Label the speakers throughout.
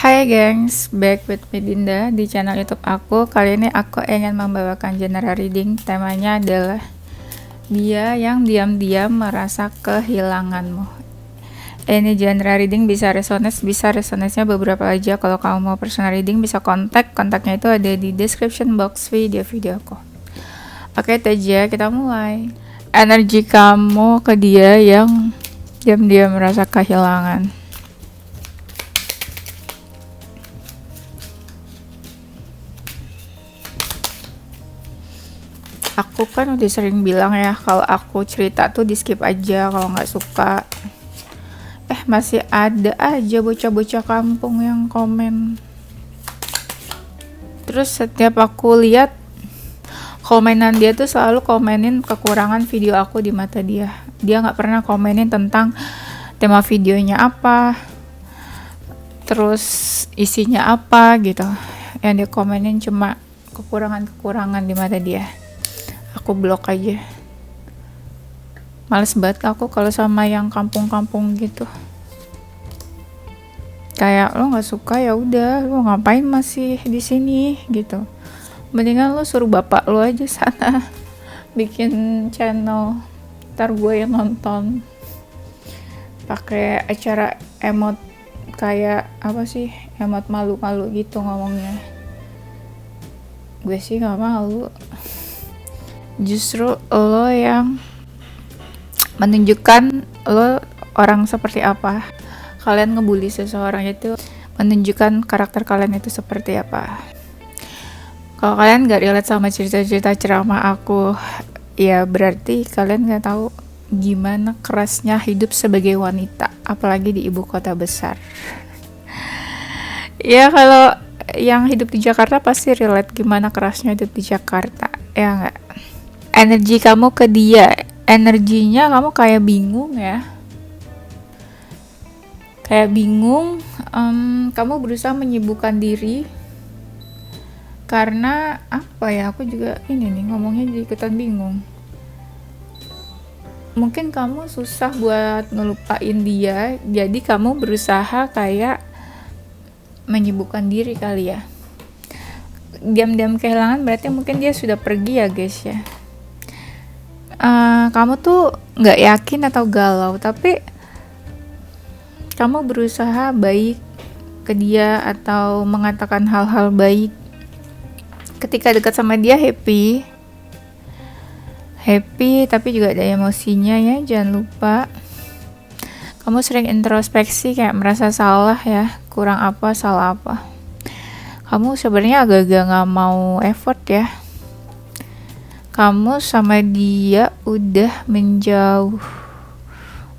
Speaker 1: Hai gengs, back with me Dinda di channel YouTube aku. Kali ini aku ingin membawakan general reading. Temanya adalah dia yang diam-diam merasa kehilanganmu. Ini general reading bisa resonance-nya beberapa aja. Kalau kamu mau personal reading bisa kontaknya itu ada di description box video aku. Oke, itu aja, kita mulai. Energi kamu ke dia yang diam-diam merasa kehilangan. Aku kan udah sering bilang ya, kalau aku cerita tuh di skip aja kalau nggak suka. Masih ada aja bocah-bocah kampung yang komen. Terus setiap aku lihat komenan dia tuh selalu komenin kekurangan video aku di mata dia. Dia nggak pernah komenin tentang tema videonya apa, terus isinya apa gitu. Yang dia komenin cuma kekurangan di mata dia. Aku blok aja. Males banget aku kalau sama yang kampung-kampung gitu. Kayak lo nggak suka ya udah, lo ngapain masih di sini gitu. Mendingan lo suruh bapak lo aja sana bikin channel, ntar gue yang nonton. Pakai acara emot kayak apa sih, emot malu-malu gitu ngomongnya. Gue sih nggak malu. Justru lo yang menunjukkan lo orang seperti apa. Kalian ngebully seseorang itu menunjukkan karakter kalian itu seperti apa. Kalau kalian gak relate sama cerita-cerita ceramah aku, ya berarti kalian gak tahu gimana kerasnya hidup sebagai wanita, apalagi di ibu kota besar. Ya kalau yang hidup di Jakarta pasti relate gimana kerasnya hidup di Jakarta, ya nggak? Energi kamu ke dia, energinya kamu kayak bingung ya, kamu berusaha menyibukkan diri karena apa ya, aku juga ini nih ngomongnya jadi ikutan bingung. Mungkin kamu susah buat ngelupain dia, jadi kamu berusaha kayak menyibukkan diri kali ya. Diam-diam kehilangan berarti mungkin dia sudah pergi ya guys ya. Kamu tuh nggak yakin atau galau, tapi kamu berusaha baik ke dia atau mengatakan hal-hal baik. Ketika dekat sama dia happy, tapi juga ada emosinya ya, jangan lupa. Kamu sering introspeksi kayak merasa salah ya, kurang apa, salah apa. Kamu sebenarnya agak-agak nggak mau effort ya. Kamu sama dia udah menjauh.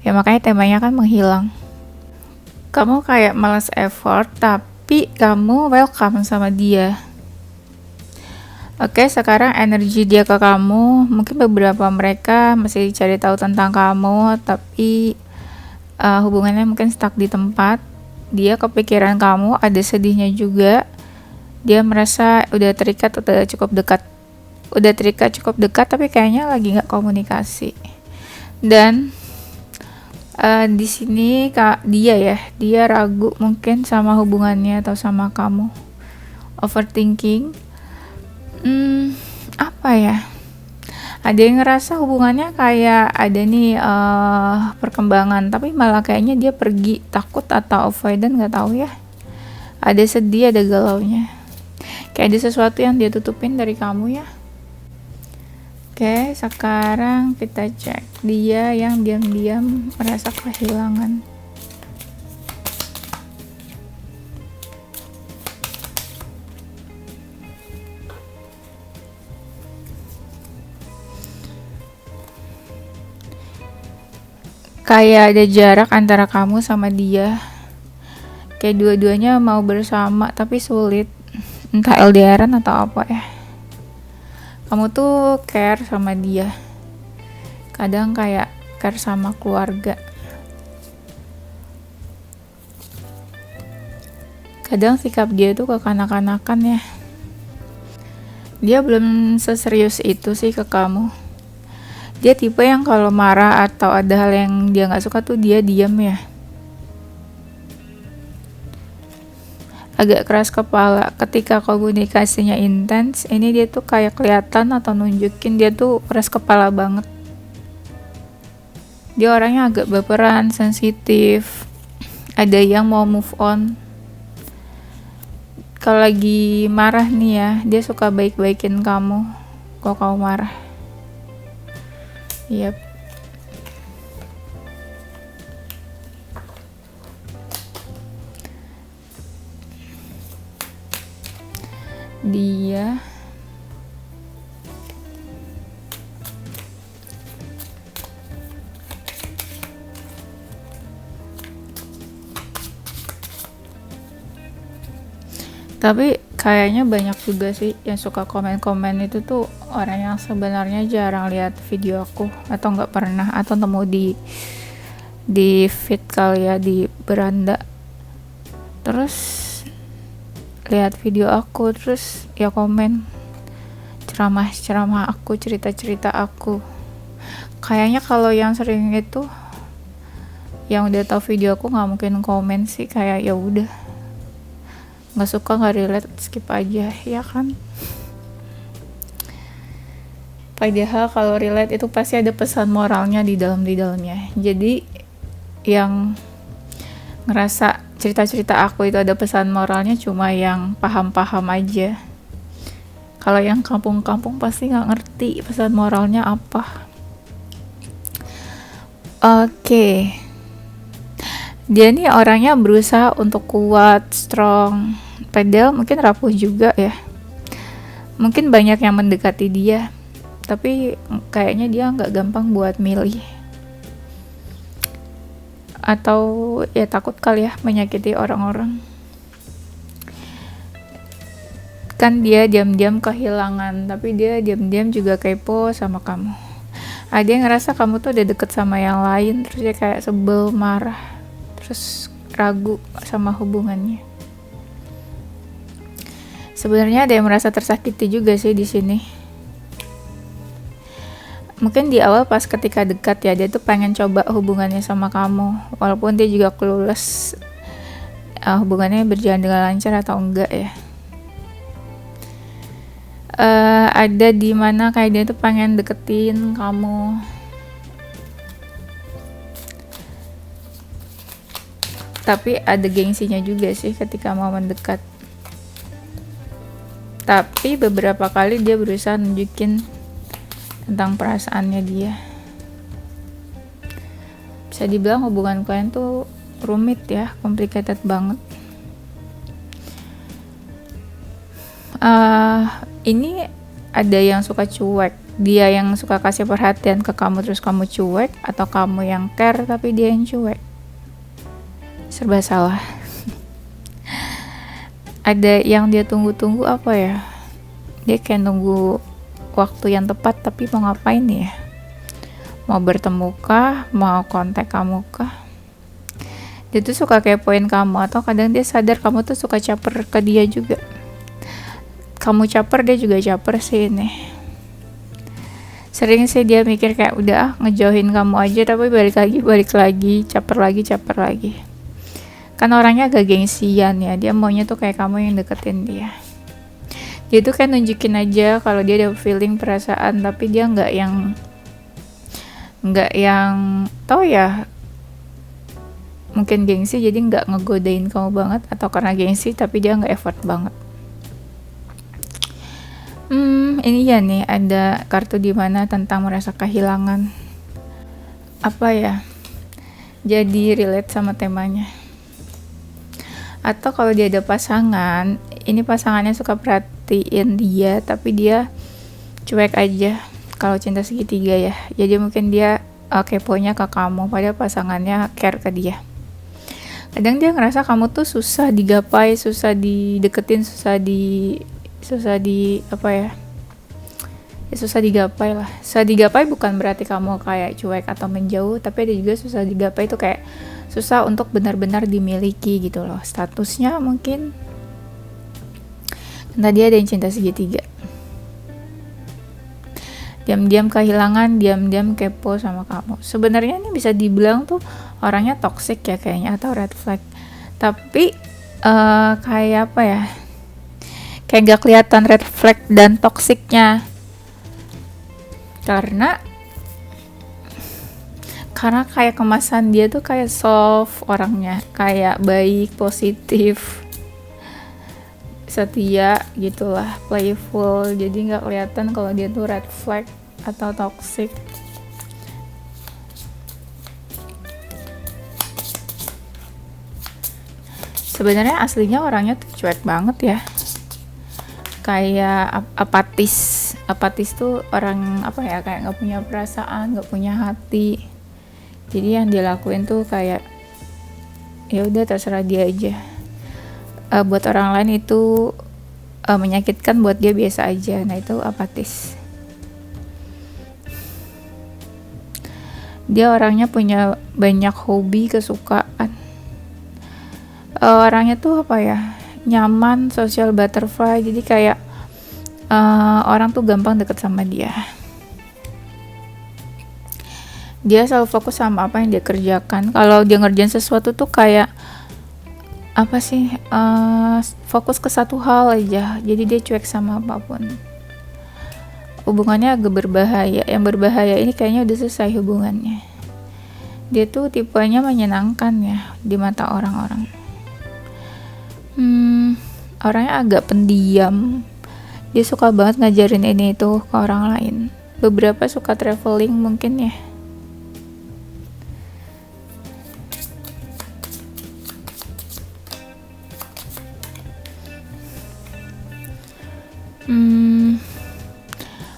Speaker 1: Ya makanya temanya kan menghilang. Kamu kayak malas effort, tapi kamu welcome sama dia. Oke, sekarang energi dia ke kamu. Mungkin beberapa mereka masih cari tahu tentang kamu, tapi hubungannya mungkin stuck di tempat. Dia kepikiran kamu, ada sedihnya juga. Dia merasa udah terikat cukup dekat tapi kayaknya lagi nggak komunikasi. Dan di sini dia ragu mungkin sama hubungannya atau sama kamu, overthinking. Apa ya, ada yang ngerasa hubungannya kayak ada nih perkembangan, tapi malah kayaknya dia pergi, takut atau avoidant, nggak tahu ya. Ada sedih, ada galaunya, kayak ada sesuatu yang dia tutupin dari kamu ya. Oke, sekarang kita cek dia yang diam-diam merasa kehilangan. Kayak ada jarak antara kamu sama dia. Kayak dua-duanya mau bersama tapi sulit. Entah LDRan atau apa ya. Kamu tuh care sama dia, kadang kayak care sama keluarga, kadang sikap dia tuh kekanak-kanakan ya. Dia belum seserius itu sih ke kamu. Dia tipe yang kalau marah atau ada hal yang dia gak suka tuh dia diam ya. agak keras kepala. Ketika komunikasinya intens, ini dia tuh kayak kelihatan atau nunjukin dia tuh keras kepala banget. Dia orangnya agak baperan, sensitif, ada yang mau move on. Kalau lagi marah nih ya, dia suka baik-baikin kamu kalau kamu marah. Yap. Dia tapi kayaknya banyak juga sih yang suka komen-komen itu tuh orang yang sebenarnya jarang lihat video aku atau nggak pernah atau nemu di feed kali ya, di beranda, terus lihat video aku terus ya komen ceramah aku, cerita aku. Kayaknya kalau yang sering itu yang udah tahu video aku nggak mungkin komen sih, kayak ya udah nggak suka, nggak relate, skip aja ya kan. Padahal kalau relate itu pasti ada pesan moralnya di dalamnya. Jadi yang ngerasa cerita aku itu ada pesan moralnya cuma yang paham aja. Kalau yang kampung pasti nggak ngerti pesan moralnya apa. Oke. Dia nih orangnya berusaha untuk kuat, strong, padahal mungkin rapuh juga ya. Mungkin banyak yang mendekati dia, tapi kayaknya dia nggak gampang buat milih. Atau ya takut kali ya menyakiti orang-orang. Kan dia diam-diam kehilangan, tapi dia diam-diam juga kepo sama kamu. Ada yang ngerasa kamu tuh udah deket sama yang lain, terus dia kayak sebel, marah, terus ragu sama hubungannya. Sebenarnya ada yang merasa tersakiti juga sih di sini. Mungkin di awal pas ketika dekat ya, dia tuh pengen coba hubungannya sama kamu, walaupun dia juga clueless hubungannya berjalan dengan lancar atau enggak ya. Ada di mana kayak dia tuh pengen deketin kamu, tapi ada gengsinya juga sih ketika mau mendekat. Tapi beberapa kali dia berusaha nunjukin tentang perasaannya dia. Bisa dibilang hubungan kalian tuh rumit ya, complicated banget. Ini ada yang suka cuek, dia yang suka kasih perhatian ke kamu terus kamu cuek, atau kamu yang care tapi dia yang cuek. Serba salah. Ada yang dia tunggu-tunggu apa ya, dia kayak nunggu waktu yang tepat, tapi mau ngapain ya, mau bertemu kah, mau kontak kamu kah. Dia tuh suka kepoin kamu, atau kadang dia sadar kamu tuh suka caper ke dia juga. Kamu caper, dia juga caper sih ini. Sering sih dia mikir kayak udah ngejauhin kamu aja, tapi balik lagi, caper lagi. Kan orangnya agak gengsian ya, dia maunya tuh kayak kamu yang deketin dia. Dia tuh kayak nunjukin aja kalau dia ada feeling, perasaan, tapi dia nggak yang tau ya, mungkin gengsi jadi nggak ngegodain kamu banget, atau karena gengsi tapi dia nggak effort banget. Ini ya nih ada kartu di mana tentang merasa kehilangan. Apa ya? Jadi relate sama temanya. Atau kalau dia ada pasangan, ini pasangannya suka perhatiin dia, tapi dia cuek aja. Kalau cinta segitiga ya, jadi mungkin dia keponya ke kamu, padahal pasangannya care ke dia. Kadang dia ngerasa kamu tuh susah digapai, susah dideketin, susah digapai lah. Susah digapai bukan berarti kamu kayak cuek atau menjauh, tapi ada juga susah digapai itu kayak susah untuk benar-benar dimiliki gitu loh. Statusnya mungkin karena dia ada yang cinta segitiga. Diam-diam kehilangan, diam-diam kepo sama kamu. Sebenarnya ini bisa dibilang tuh orangnya toxic ya kayaknya, atau red flag. Tapi kayak apa ya, kayak gak kelihatan red flag dan toksiknya, karena kayak kemasan dia tuh kayak soft orangnya, kayak baik, positif, setia gitulah, playful. Jadi nggak kelihatan kalau dia tuh red flag atau toxic. Sebenarnya aslinya orangnya tuh cuek banget ya, kayak apatis tuh orang apa ya, kayak nggak punya perasaan, nggak punya hati. Jadi yang dia lakuin tuh kayak ya udah terserah dia aja. Buat orang lain itu menyakitkan, buat dia biasa aja. Nah itu apatis. Dia orangnya punya banyak hobi, kesukaan. Orangnya tuh apa ya, nyaman, social butterfly. Jadi kayak orang tuh gampang deket sama dia. Dia selalu fokus sama apa yang dia kerjakan. Kalau dia ngerjain sesuatu tuh kayak apa sih, fokus ke satu hal aja. Jadi dia cuek sama apapun. Hubungannya agak berbahaya. Yang berbahaya ini kayaknya udah selesai hubungannya. Dia tuh tipenya menyenangkan ya di mata orang-orang. Orangnya agak pendiam. Dia suka banget ngajarin ini itu ke orang lain. Beberapa suka traveling mungkin ya.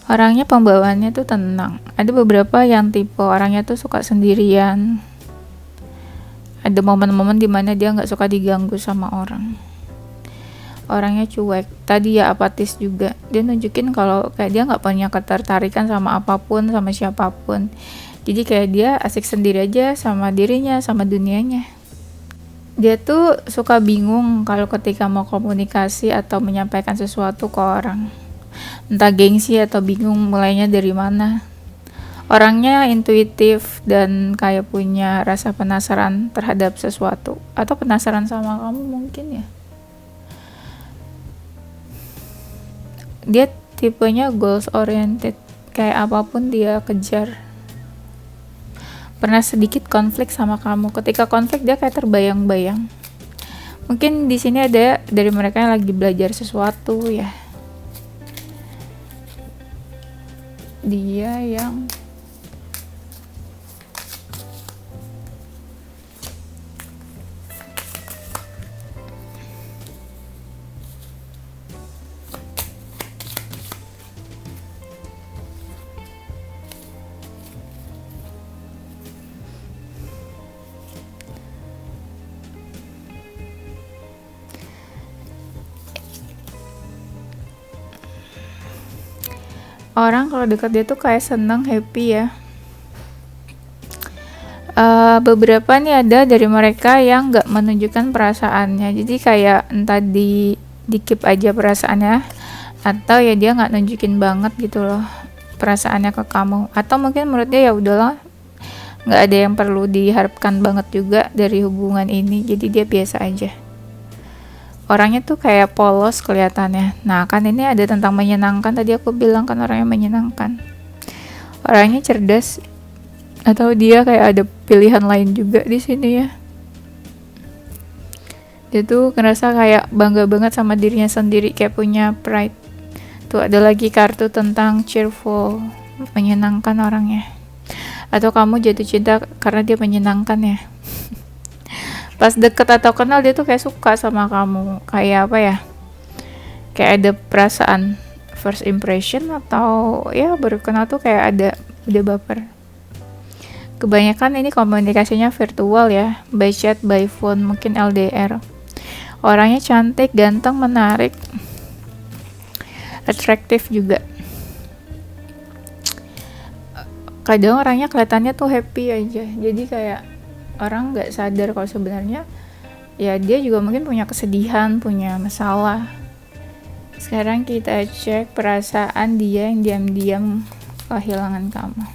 Speaker 1: Orangnya pembawaannya tuh tenang. Ada beberapa yang tipe orangnya tuh suka sendirian. Ada momen-momen dimana dia nggak suka diganggu sama orang. Orangnya cuek. Tadi ya apatis juga. Dia nunjukin kalau kayak dia nggak punya ketertarikan sama apapun, sama siapapun. Jadi kayak dia asik sendiri aja sama dirinya, sama dunianya. Dia tuh suka bingung kalau ketika mau komunikasi atau menyampaikan sesuatu ke orang. Entah gengsi atau bingung mulainya dari mana. Orangnya intuitif dan kayak punya rasa penasaran terhadap sesuatu. Atau penasaran sama kamu mungkin ya. Dia tipenya goals oriented, kayak apapun dia kejar. Pernah sedikit konflik sama kamu. Ketika konflik dia kayak terbayang-bayang. Mungkin di sini ada dari mereka yang lagi belajar sesuatu ya. Dia yang orang kalau dekat dia tuh kayak seneng, happy ya. Beberapa nih ada dari mereka yang nggak menunjukkan perasaannya. Jadi kayak entah di keep aja perasaannya, atau ya dia nggak nunjukin banget gitu loh perasaannya ke kamu. Atau mungkin menurut dia ya udahlah, nggak ada yang perlu diharapkan banget juga dari hubungan ini. Jadi dia biasa aja. Orangnya tuh kayak polos kelihatannya. Nah kan ini ada tentang menyenangkan, tadi aku bilang kan orangnya menyenangkan. Orangnya cerdas, atau dia kayak ada pilihan lain juga di sini ya. Dia tuh ngerasa kayak bangga banget sama dirinya sendiri, kayak punya pride. Tuh ada lagi kartu tentang cheerful, menyenangkan orangnya. Atau kamu jatuh cinta karena dia menyenangkan ya. Pas deket atau kenal dia tuh kayak suka sama kamu, kayak apa ya, kayak ada perasaan first impression, atau ya baru kenal tuh kayak ada udah baper. Kebanyakan ini komunikasinya virtual ya, by chat, by phone, mungkin LDR. Orangnya cantik, ganteng, menarik, atraktif juga. Kadang orangnya kelihatannya tuh happy aja, jadi kayak orang nggak sadar kalau sebenarnya ya dia juga mungkin punya kesedihan, punya masalah. Sekarang kita cek perasaan dia yang diam-diam kehilangan kamu.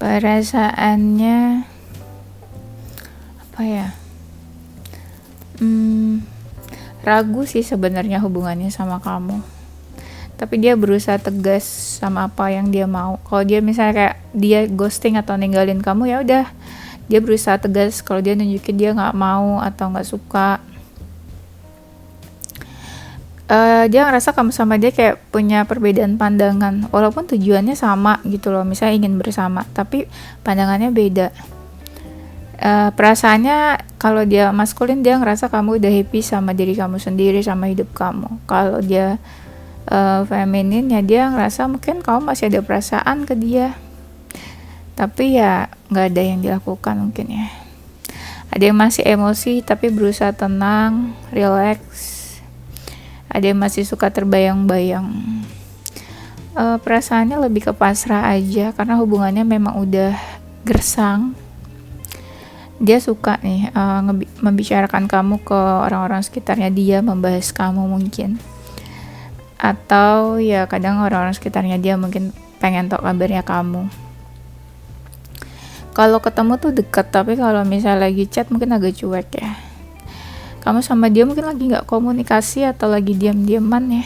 Speaker 1: Perasaannya apa ya? Ragu sih sebenarnya hubungannya sama kamu. Tapi dia berusaha tegas sama apa yang dia mau. Kalau dia misalnya kayak dia ghosting atau ninggalin kamu, ya udah, dia berusaha tegas. Kalau dia nunjukin dia nggak mau atau nggak suka, dia ngerasa kamu sama dia kayak punya perbedaan pandangan, walaupun tujuannya sama gitu loh, misalnya ingin bersama, tapi pandangannya beda. Perasaannya kalau dia maskulin, dia ngerasa kamu udah happy sama diri kamu sendiri, sama hidup kamu. Kalau dia feminin, ya dia ngerasa mungkin kamu masih ada perasaan ke dia, tapi ya nggak ada yang dilakukan mungkin ya. Ada yang masih emosi tapi berusaha tenang, relax. Ada yang masih suka terbayang-bayang. Perasaannya lebih ke pasrah aja, karena hubungannya memang udah gersang. Dia suka nih membicarakan kamu ke orang-orang sekitarnya dia, membahas kamu mungkin. Atau ya kadang orang-orang sekitarnya dia mungkin pengen tahu kabarnya kamu. Kalau ketemu tuh dekat, tapi kalau misalnya lagi chat mungkin agak cuek ya. Kamu sama dia mungkin lagi nggak komunikasi atau lagi diam-diaman ya.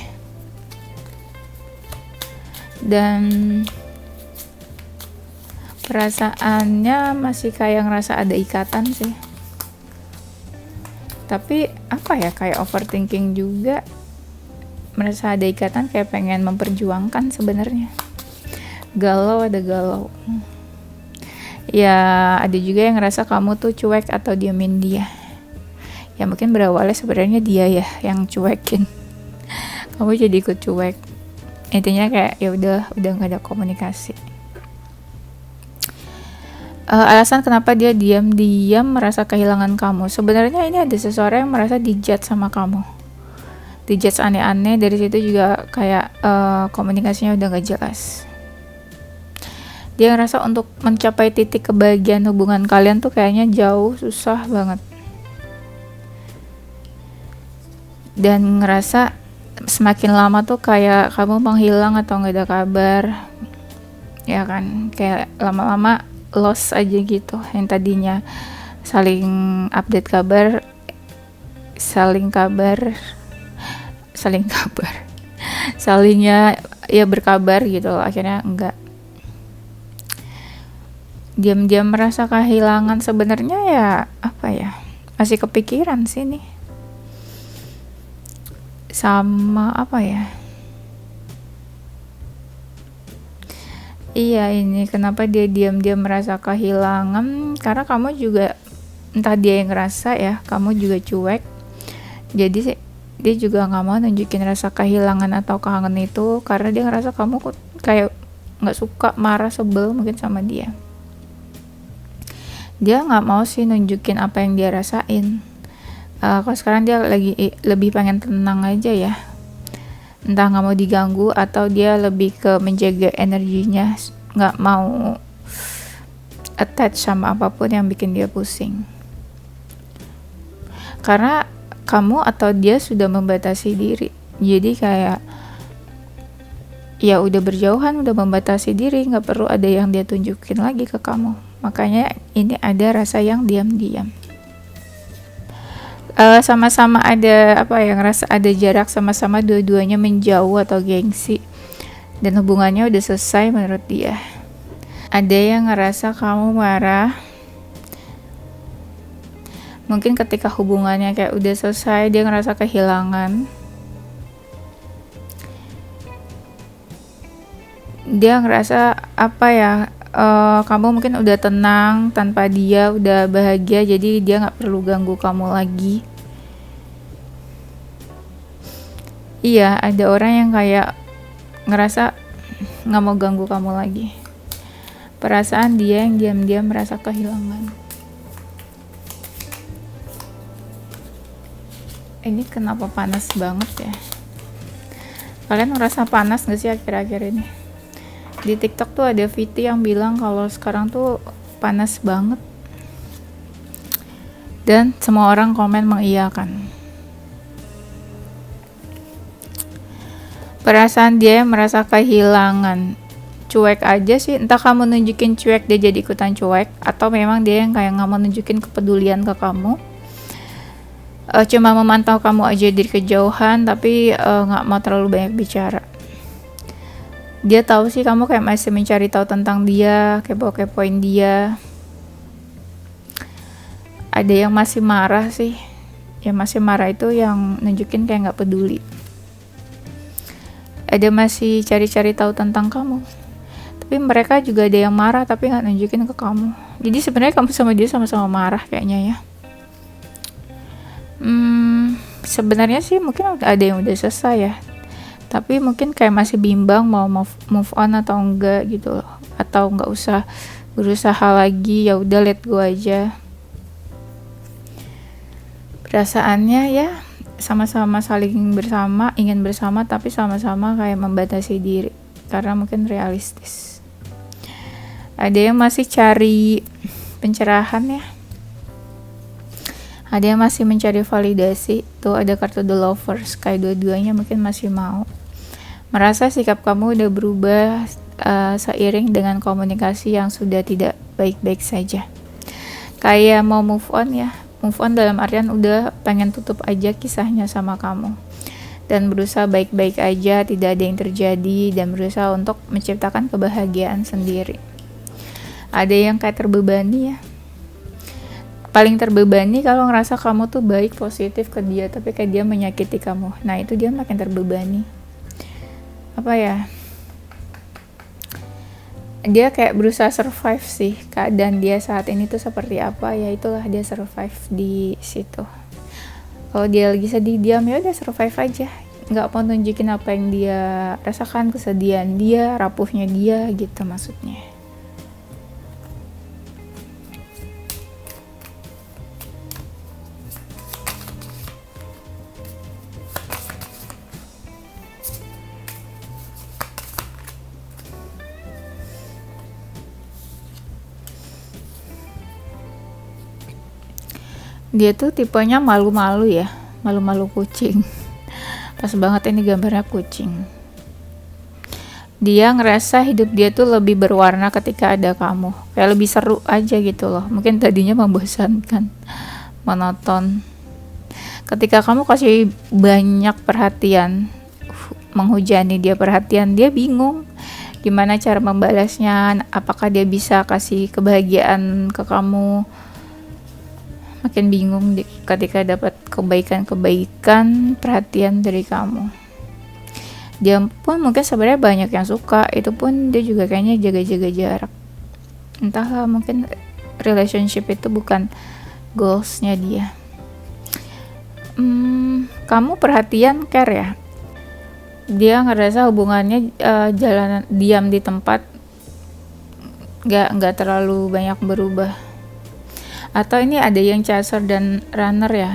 Speaker 1: Dan perasaannya masih kayak ngerasa ada ikatan sih. Tapi apa ya, kayak overthinking juga. Merasa ada ikatan, kayak pengen memperjuangkan sebenarnya. Galau, ada galau. Ya ada juga yang ngerasa kamu tuh cuek atau diamin dia. Ya mungkin berawalnya sebenarnya dia ya yang cuekin. Kamu jadi ikut cuek. Intinya kayak ya udah nggak ada komunikasi. Alasan kenapa dia diam-diam merasa kehilangan kamu, sebenarnya ini ada seseorang yang merasa dijudge sama kamu, dijudge aneh-aneh. Dari situ juga kayak komunikasinya udah gak jelas. Dia ngerasa untuk mencapai titik kebahagiaan hubungan kalian tuh kayaknya jauh, susah banget. Dan ngerasa semakin lama tuh kayak kamu menghilang atau gak ada kabar. Ya kan, kayak lama-lama lost aja gitu. Yang tadinya saling update kabar, salingnya ya berkabar gitu, akhirnya enggak. Diam-diam merasa kehilangan, sebenarnya ya apa ya, masih kepikiran sih nih sama apa ya. Iya, ini kenapa dia diam-diam merasa kehilangan, karena kamu juga, entah dia yang ngerasa ya, kamu juga cuek. Jadi dia juga nggak mau nunjukin rasa kehilangan atau kangen itu, karena dia ngerasa kamu kayak nggak suka, marah, sebel mungkin sama dia. Dia nggak mau sih nunjukin apa yang dia rasain. Kalau sekarang dia lagi lebih pengen tenang aja ya, entah nggak mau diganggu atau dia lebih ke menjaga energinya, nggak mau attach sama apapun yang bikin dia pusing. Karena kamu atau dia sudah membatasi diri, jadi kayak ya udah berjauhan, udah membatasi diri, nggak perlu ada yang dia tunjukin lagi ke kamu. Makanya ini ada rasa yang diam-diam. Sama-sama ada apa ya, ngerasa ada jarak, sama-sama dua-duanya menjauh atau gengsi, dan hubungannya udah selesai menurut dia. Ada yang ngerasa kamu marah, mungkin ketika hubungannya kayak udah selesai dia ngerasa kehilangan. Dia ngerasa apa ya, kamu mungkin udah tenang tanpa dia, udah bahagia, jadi dia nggak perlu ganggu kamu lagi. Iya, ada orang yang kayak ngerasa nggak mau ganggu kamu lagi. Perasaan dia yang diam-diam merasa kehilangan. Ini kenapa panas banget ya? Kalian ngerasa panas gak sih akhir-akhir ini? Di TikTok tuh ada VT yang bilang kalau sekarang tuh panas banget, dan semua orang komen mengiyakan. Perasaan dia yang merasa kehilangan, cuek aja sih, entah kamu nunjukin cuek dia jadi ikutan cuek, atau memang dia yang kayak nggak mau nunjukin kepedulian ke kamu, cuma memantau kamu aja dari kejauhan, tapi nggak mau terlalu banyak bicara. Dia tahu sih kamu kayak masih mencari tahu tentang dia, kepo-kepoin dia. Ada yang masih marah sih, yang masih marah itu yang nunjukin kayak nggak peduli. Ada masih cari-cari tahu tentang kamu, tapi mereka juga ada yang marah tapi nggak nunjukin ke kamu. Jadi sebenarnya kamu sama dia sama-sama marah kayaknya ya. Sebenarnya sih mungkin ada yang udah selesai ya, tapi mungkin kayak masih bimbang mau move on atau enggak gitu loh, atau nggak usah berusaha lagi, ya udah let go aja. Perasaannya ya sama-sama saling bersama, ingin bersama, tapi sama-sama kayak membatasi diri karena mungkin realistis. Ada yang masih cari pencerahan ya, ada yang masih mencari validasi. Tuh ada kartu The Lovers, kayak dua-duanya mungkin masih mau merasa sikap kamu udah berubah seiring dengan komunikasi yang sudah tidak baik-baik saja. Kayak mau move on ya, move on dalam artian udah pengen tutup aja kisahnya sama kamu dan berusaha baik-baik aja, tidak ada yang terjadi, dan berusaha untuk menciptakan kebahagiaan sendiri. Ada yang kayak terbebani ya, paling terbebani kalau ngerasa kamu tuh baik, positif ke dia, tapi kayak dia menyakiti kamu. Nah itu dia makin terbebani. Apa ya, dia kayak berusaha survive sih, keadaan dia saat ini tuh seperti apa, ya itulah dia survive di situ. Kalau dia lagi sedih, diam, ya udah survive aja, nggak mau nunjukin apa yang dia rasakan, kesedihan dia, rapuhnya dia gitu maksudnya. Dia tuh tipenya malu-malu ya, malu-malu kucing. Pas banget ini gambarnya kucing. Dia ngerasa hidup dia tuh lebih berwarna ketika ada kamu, kayak lebih seru aja gitu loh. Mungkin tadinya membosankan, monoton. Ketika kamu kasih banyak perhatian, menghujani dia perhatian, dia bingung gimana cara membalasnya. Apakah dia bisa kasih kebahagiaan ke kamu? Makin bingung ketika dapat kebaikan-kebaikan, perhatian dari kamu. Dia pun mungkin sebenarnya banyak yang suka, itu pun dia juga kayaknya jaga-jaga jarak. Entahlah, mungkin relationship itu bukan goalsnya dia. Kamu perhatian, care ya. Dia ngerasa hubungannya jalan diam di tempat, nggak terlalu banyak berubah. Atau ini ada yang chaser dan runner ya,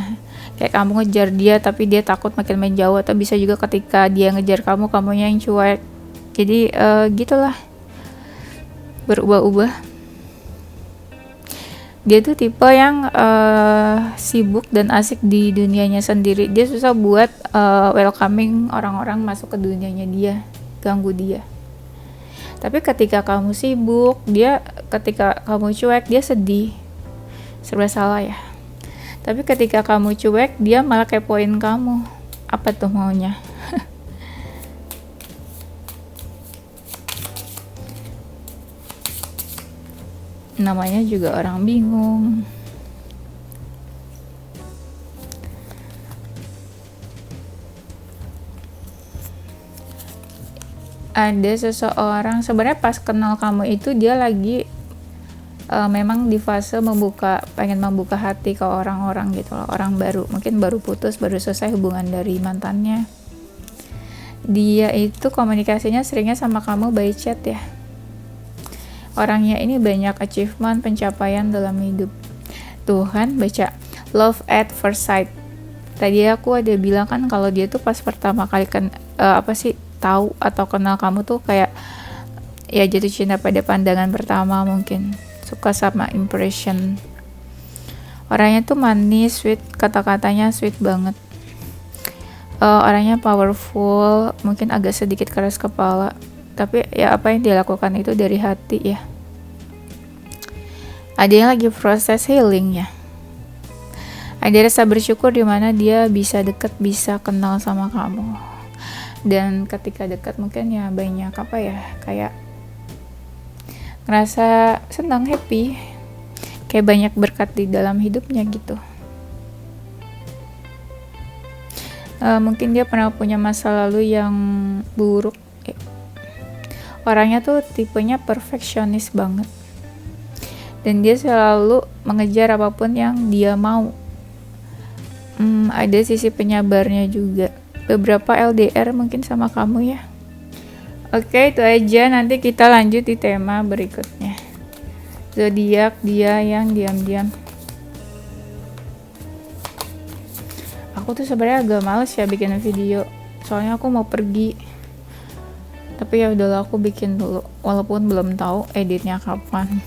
Speaker 1: kayak kamu ngejar dia tapi dia takut makin menjauh, atau bisa juga ketika dia ngejar kamu, kamunya yang cuek. Jadi gitulah, berubah-ubah. Dia tuh tipe yang sibuk dan asik di dunianya sendiri. Dia susah buat welcoming orang-orang masuk ke dunianya dia, ganggu dia. Tapi ketika kamu sibuk, ketika kamu cuek, dia sedih. Serba salah ya. Tapi ketika kamu cuek, dia malah kepoin kamu. Apa tuh maunya? Namanya juga orang bingung. Ada seseorang sebenarnya pas kenal kamu itu dia lagi memang di fase pengen membuka hati ke orang-orang gitu loh, orang baru, mungkin baru putus, baru selesai hubungan dari mantannya. Dia itu komunikasinya seringnya sama kamu by chat ya. Orangnya ini banyak achievement, pencapaian dalam hidup. Tuhan baca love at first sight. Tadi aku ada bilang kan kalau dia tuh pas pertama kali tahu atau kenal kamu tuh kayak ya jatuh cinta pada pandangan pertama, mungkin suka sama impression. Orangnya tuh manis, sweet, kata-katanya sweet banget. Orangnya powerful, mungkin agak sedikit keras kepala. tapi ya apa yang dia lakukan itu dari hati ya. Ada yang lagi proses healing ya. Ada rasa bersyukur di mana dia bisa deket, bisa kenal sama kamu. Dan ketika dekat mungkin ya banyak apa ya, kayak ngerasa senang, happy, kayak banyak berkat di dalam hidupnya gitu. Mungkin dia pernah punya masa lalu yang buruk. Orangnya tuh tipenya perfeksionis banget, dan dia selalu mengejar apapun yang dia mau. Ada sisi penyabarnya juga. Beberapa LDR mungkin sama kamu ya. Oke, itu aja. Nanti kita lanjut di tema berikutnya. Zodiak dia yang diam-diam. Aku tuh sebenarnya agak males ya bikin video, soalnya aku mau pergi. Tapi ya udahlah, aku bikin dulu walaupun belum tahu editnya kapan.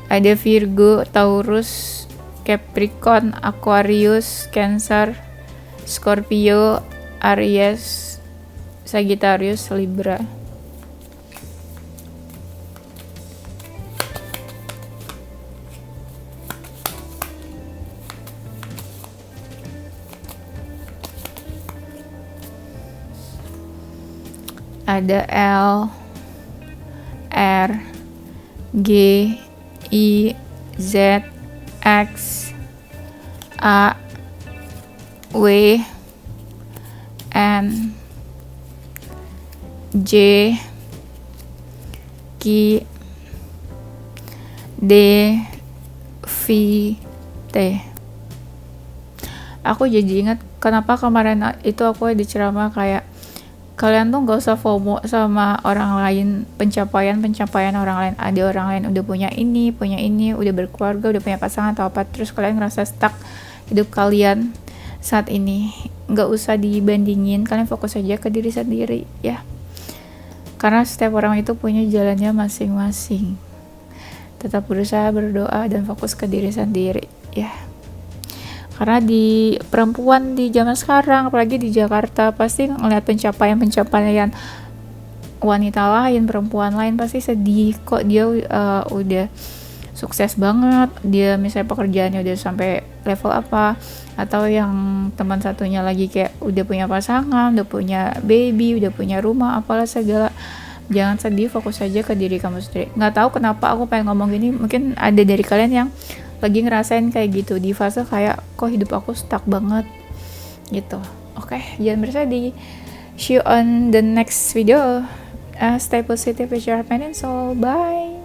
Speaker 1: Ada Virgo, Taurus, Capricorn, Aquarius, Cancer, Scorpio, Aries, Sagittarius, Libra. Ada L, R, G, I, Z, X, A, W, N, J, Q, D, V, T. Aku jadi ingat kenapa kemarin itu aku di ceramah kayak kalian tuh gak usah FOMO sama orang lain, pencapaian orang lain. Ada orang lain udah punya ini, udah berkeluarga, udah punya pasangan atau apa, terus kalian ngerasa stuck hidup kalian saat ini. Gak usah dibandingin, kalian fokus aja ke diri sendiri ya, karena setiap orang itu punya jalannya masing-masing. Tetap berusaha, berdoa, dan fokus ke diri sendiri ya. Karena di perempuan di zaman sekarang, apalagi di Jakarta, pasti ngeliat pencapaian wanita lain, perempuan lain, pasti sedih. Kok dia udah sukses banget, dia misalnya pekerjaannya udah sampai level apa, atau yang teman satunya lagi kayak udah punya pasangan, udah punya baby, udah punya rumah, apalah segala. Jangan sedih, fokus aja ke diri kamu sendiri. Nggak tahu kenapa aku pengen ngomong gini, mungkin ada dari kalian yang lagi ngerasain kayak gitu, di fase kayak kok hidup aku stuck banget gitu. Oke, jangan bersedih. See you on the next video. Stay positive with your financial. Bye.